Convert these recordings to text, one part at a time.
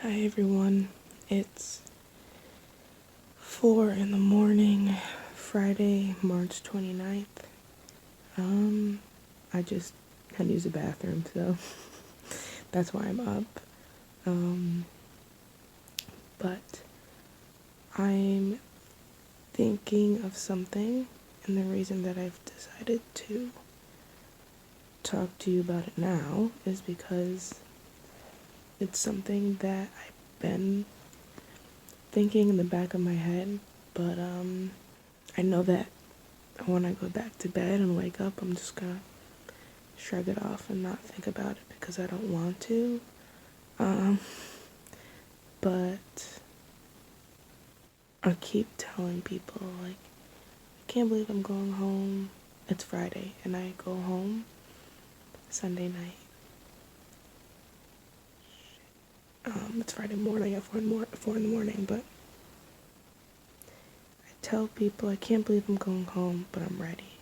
Hi everyone, it's 4 in the morning, Friday, March 29th. I just had to use the bathroom, so that's why I'm up. But I'm thinking of something, and the reason that I've decided to talk to you about it now is because it's something that I've been thinking in the back of my head, but I know that when I go back to bed and wake up, I'm just gonna shrug it off and not think about it because I don't want to. But I keep telling people, like, I can't believe I'm going home. It's Friday, and I go home Sunday night. It's Friday morning at 4 in the morning, but I tell people I can't believe I'm going home, but I'm ready.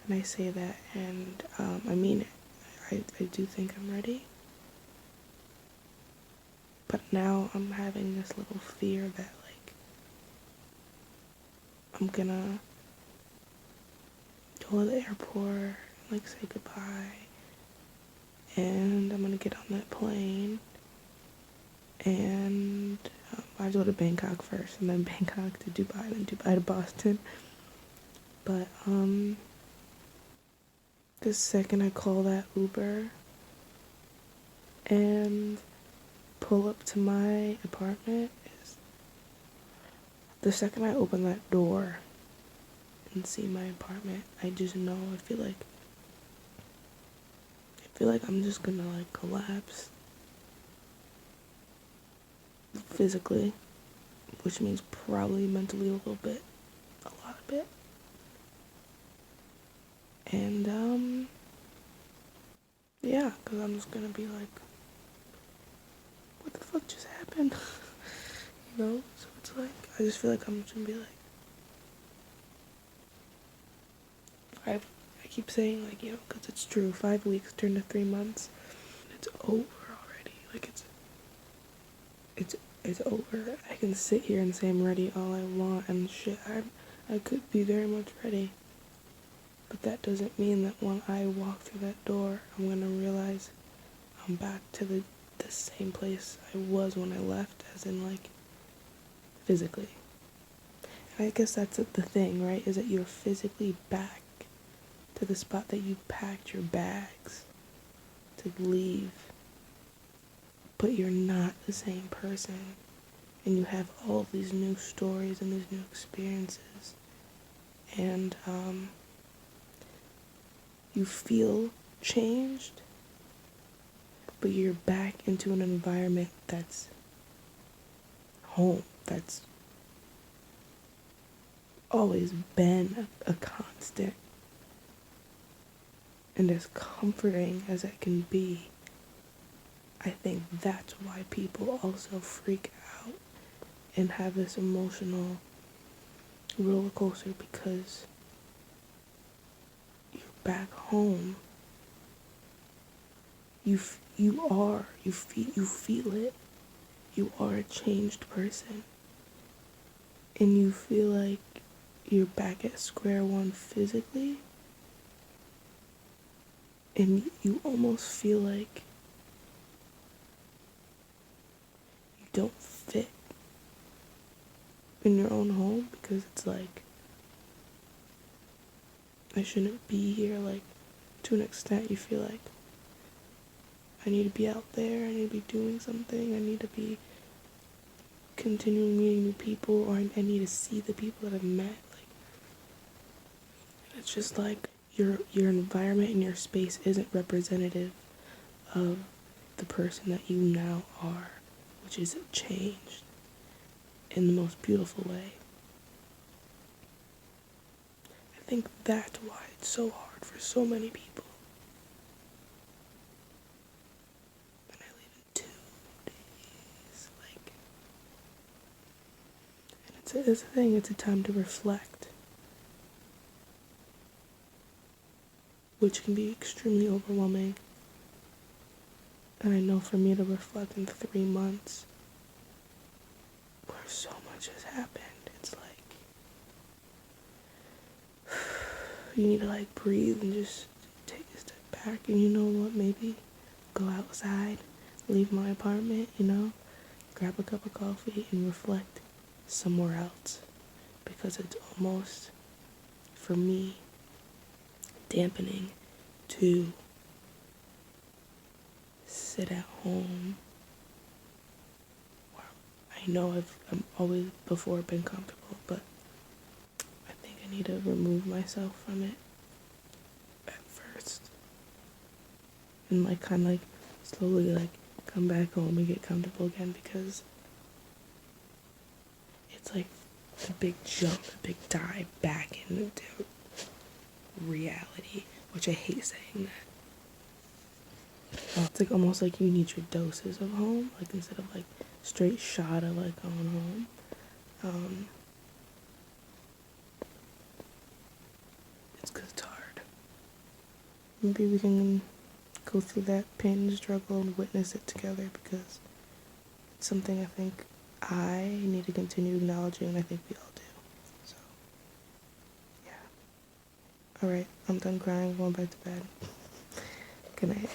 And I say that, and I mean it. I do think I'm ready. But now I'm having this little fear that, like, I'm gonna go to the airport, like, say goodbye, and I'm gonna get on that plane, and I have to go to Bangkok first, and then Bangkok to Dubai, then Dubai to Boston. But the second I call that Uber and pull up to my apartment is the second I open that door and see my apartment, I just know I feel like I'm just gonna, like, collapse physically, which means probably mentally a little bit, a lot of it. And yeah, because I'm just gonna be like, what the fuck just happened? You know? So it's like, I just feel like I'm just gonna be like, I keep saying, like, you know, because it's true, 5 weeks turned to 3 months. It's over already. Like, it's over. I can sit here and say I'm ready all I want and shit. I could be very much ready. But that doesn't mean that when I walk through that door, I'm gonna realize I'm back to the same place I was when I left, as in, like, physically. And I guess that's the thing, right? Is that you're physically back to the spot that you packed your bags to leave. But you're not the same person. And you have all these new stories and these new experiences. And you feel changed, but you're back into an environment that's home, that's always been a constant. And as comforting as it can be, I think that's why people also freak out and have this emotional roller coaster, because you're back home. You feel it. You are a changed person, and you feel like you're back at square one physically, and you almost feel like you don't fit in your own home, because it's like, I shouldn't be here. Like, to an extent, you feel like I need to be out there, I need to be doing something, I need to be continuing meeting new people, or I need to see the people that I've met. Like, it's just like your environment and your space isn't representative of the person that you now are, which is changed in the most beautiful way. I think that's why it's so hard for so many people. And I leave in 2 days, like, and it's a thing. It's a time to reflect, which can be extremely overwhelming. And I know for me to reflect in 3 months where so much has happened. It's like you need to like breathe and just take a step back, and you know what, maybe go outside, leave my apartment, grab a cup of coffee and reflect somewhere else, because it's almost, for me, dampening to sit at home. I know I'm always before been comfortable, but I think I need to remove myself from it at first, and like kind of like slowly like come back home and get comfortable again, because it's like a big jump, a big dive back into reality, which I hate saying that. It's like almost like you need your doses of home, like instead of like straight shot of like going home. It's 'cause it's hard. Maybe we can go through that pain and struggle and witness it together, because it's something I think I need to continue acknowledging, and I think we all do. So, yeah. Alright, I'm done crying, going back to bed. Good night.